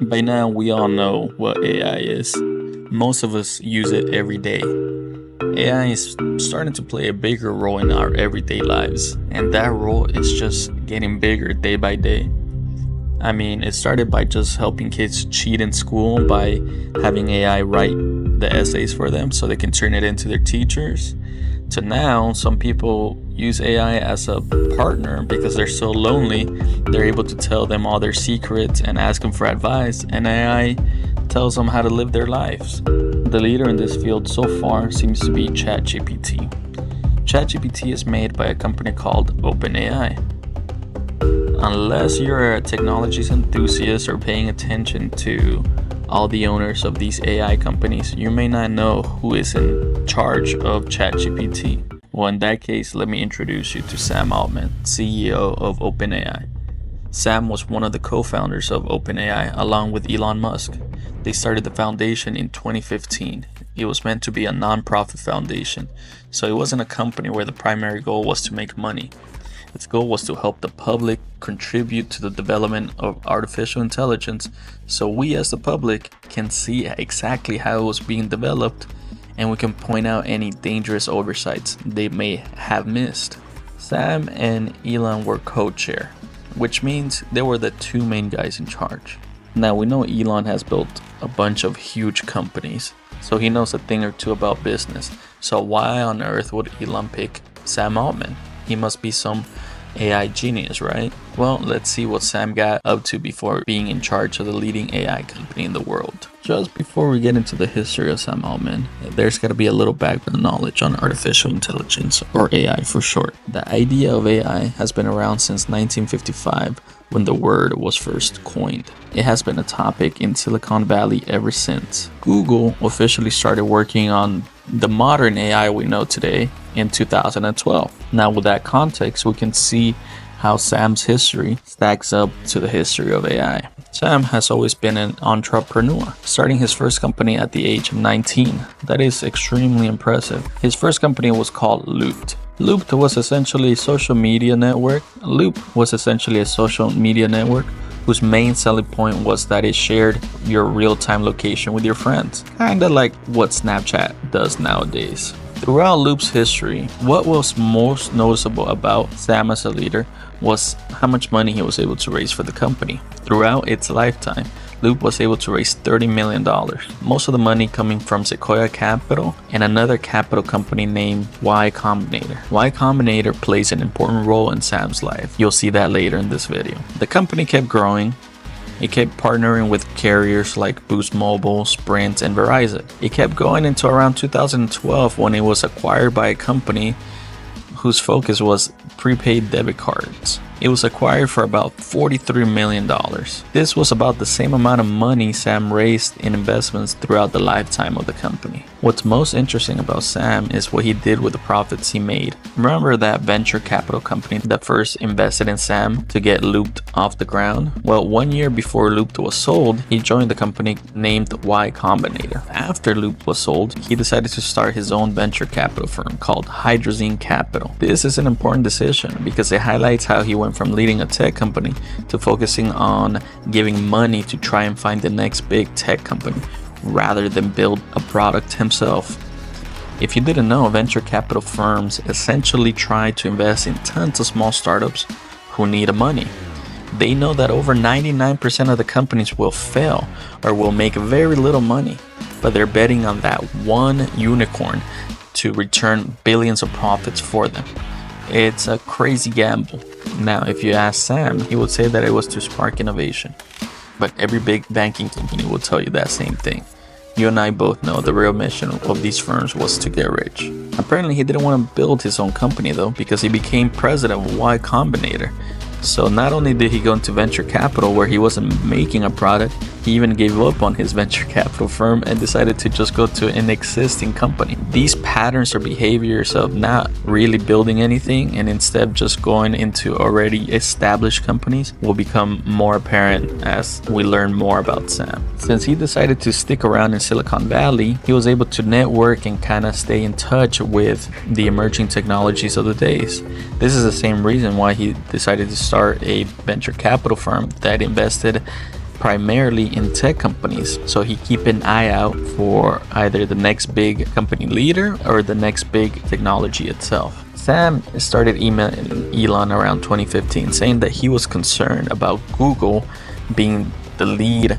By now, we all know what AI is. Most of us use it every day. AI is starting to play a bigger role in our everyday lives, and that role is just getting bigger day by day. I mean, it started by just helping kids cheat in school by having AI write the essays for them so they can turn it into their teachers. To now, some people use AI as a partner because they're so lonely, they're able to tell them all their secrets and ask them for advice, and AI tells them how to live their lives. The leader in this field so far seems to be ChatGPT. ChatGPT is made by a company called OpenAI. Unless you're a technologies enthusiast or paying attention to all the owners of these AI companies, you may not know who is in charge of ChatGPT. Well, in that case, let me introduce you to Sam Altman, CEO of OpenAI. Sam was one of the co-founders of OpenAI along with Elon Musk. They started the foundation in 2015. It was meant to be a non-profit foundation, so it wasn't a company where the primary goal was to make money. Its goal was to help the public contribute to the development of artificial intelligence so we as the public can see exactly how it was being developed and we can point out any dangerous oversights they may have missed. Sam and Elon were co-chair, which means they were the two main guys in charge. Now we know Elon has built a bunch of huge companies, so he knows a thing or two about business. So why on earth would Elon pick Sam Altman? He must be some AI genius, right? Well, let's see what Sam got up to before being in charge of the leading AI company in the world. Just before we get into the history of Sam Altman, there's got to be a little background knowledge on artificial intelligence, or AI for short. The idea of AI has been around since 1955 when the word was first coined. It has been a topic in Silicon Valley ever since. Google officially started working on the modern AI we know today in 2012. Now with that context, we can see how Sam's history stacks up to the history of AI. Sam has always been an entrepreneur, starting his first company at the age of 19. That is extremely impressive. His first company was called Looped. Looped was essentially a social media network. Whose main selling point was that it shared your real-time location with your friends, kinda like what Snapchat does nowadays. Throughout Loop's history, what was most noticeable about Sam as a leader was how much money he was able to raise for the company. Throughout its lifetime, Loop was able to raise $30 million, most of the money coming from Sequoia Capital and another capital company named Y Combinator. Y Combinator plays an important role in Sam's life. You'll see that later in this video. The company kept growing. It kept partnering with carriers like Boost Mobile, Sprint, and Verizon. It kept going into around 2012 when it was acquired by a company whose focus was prepaid debit cards. It was acquired for about $43 million. This was about the same amount of money Sam raised in investments throughout the lifetime of the company. What's most interesting about Sam is what he did with the profits he made. Remember that venture capital company that first invested in Sam to get Looped off the ground? Well, 1 year before Looped was sold, he joined the company named Y Combinator. After Looped was sold, he decided to start his own venture capital firm called Hydrazine Capital. This is an important decision because it highlights how he went from leading a tech company to focusing on giving money to try and find the next big tech company rather than build a product himself. If you didn't know, venture capital firms essentially try to invest in tons of small startups who need money. They know that over 99% of the companies will fail or will make very little money, but they're betting on that one unicorn to return billions of profits for them. It's a crazy gamble. Now, if you ask Sam, he would say that it was to spark innovation. But every big banking company will tell you that same thing. You and I both know the real mission of these firms was to get rich. Apparently, he didn't want to build his own company though, because he became president of Y Combinator. So not only did he go into venture capital where he wasn't making a product, he even gave up on his venture capital firm and decided to just go to an existing company. These patterns or behaviors of not really building anything and instead just going into already established companies will become more apparent as we learn more about Sam. Since he decided to stick around in Silicon Valley, he was able to network and kind of stay in touch with the emerging technologies of the days. This is the same reason why he decided to start a venture capital firm that invested primarily in tech companies. So he keep an eye out for either the next big company leader or the next big technology itself. Sam started emailing Elon around 2015 saying that he was concerned about Google being the lead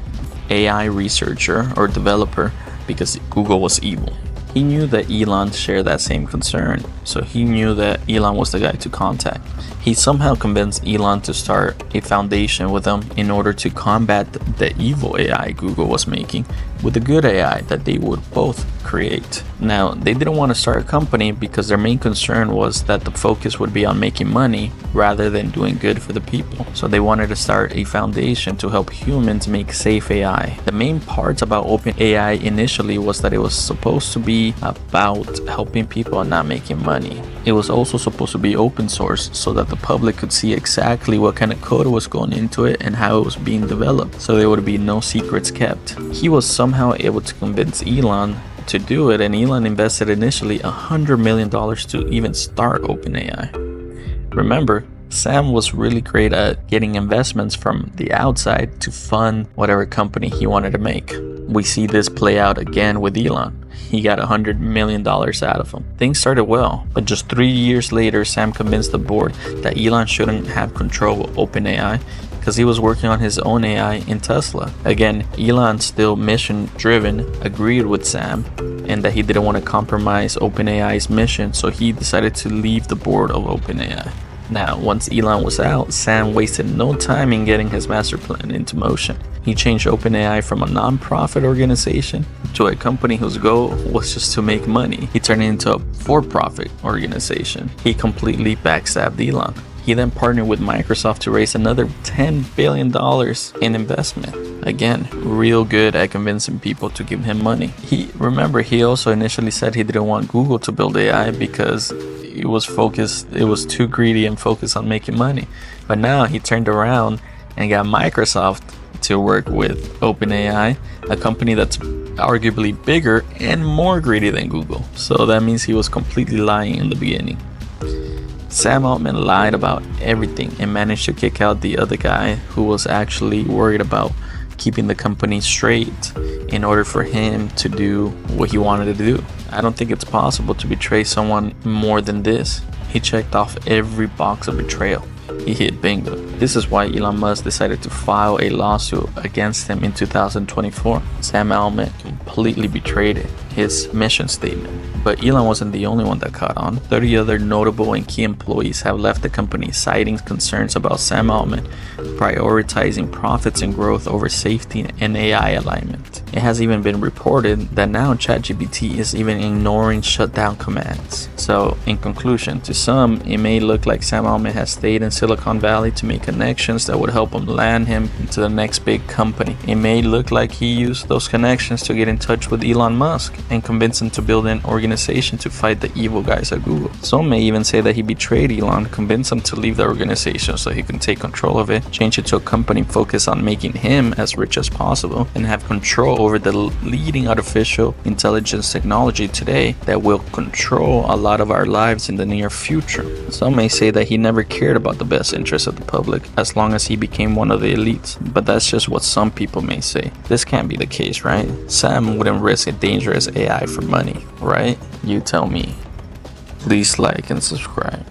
AI researcher or developer because Google was evil. He knew that Elon shared that same concern, so he knew that Elon was the guy to contact. He somehow convinced Elon to start a foundation with him in order to combat the evil AI Google was making with the good AI that they would both create. Now, they didn't want to start a company because their main concern was that the focus would be on making money rather than doing good for the people. So they wanted to start a foundation to help humans make safe AI. The main parts about OpenAI initially was that it was supposed to be about helping people and not making money. It was also supposed to be open source so that the public could see exactly what kind of code was going into it and how it was being developed, so there would be no secrets kept. He was somehow able to convince Elon to do it, and Elon invested initially $100 million to even start OpenAI. Remember, Sam was really great at getting investments from the outside to fund whatever company he wanted to make. We see this play out again with Elon. He got $100 million out of him. Things started well, but just 3 years later, Sam convinced the board that Elon shouldn't have control of OpenAI because he was working on his own AI in Tesla. Again, Elon, still mission driven, agreed with Sam and that he didn't want to compromise OpenAI's mission, so he decided to leave the board of OpenAI. Now, once Elon was out, Sam wasted no time in getting his master plan into motion. He changed OpenAI from a non-profit organization to a company whose goal was just to make money. He turned it into a for-profit organization. He completely backstabbed Elon. He then partnered with Microsoft to raise another $10 billion in investment. Again, real good at convincing people to give him money. He also initially said he didn't want Google to build AI because it was too greedy and focused on making money. But now he turned around and got Microsoft to work with OpenAI, a company that's arguably bigger and more greedy than Google. So that means he was completely lying in the beginning. Sam Altman lied about everything and managed to kick out the other guy who was actually worried about keeping the company straight in order for him to do what he wanted to do. I don't think it's possible to betray someone more than this. He checked off every box of betrayal. He hit bingo. This is why Elon Musk decided to file a lawsuit against him in 2024. Sam Altman completely betrayed his mission statement. But Elon wasn't the only one that caught on. 30 other notable and key employees have left the company, citing concerns about Sam Altman prioritizing profits and growth over safety and AI alignment. It has even been reported that now ChatGPT is even ignoring shutdown commands. So, in conclusion, to some, it may look like Sam Altman has stayed in Silicon Valley to make connections that would help him land him into the next big company. It may look like he used those connections to get in touch with Elon Musk and convince him to build an organization to fight the evil guys at Google. Some may even say that he betrayed Elon, convinced him to leave the organization so he can take control of it, change it to a company focused on making him as rich as possible, and have control over the leading artificial intelligence technology today that will control a lot of our lives in the near future. Some may say that he never cared about the best interests of the public as long as he became one of the elites, but that's just what some people may say. This can't be the case, right? Sam wouldn't risk a dangerous AI for money, right? You tell me. Please like and subscribe.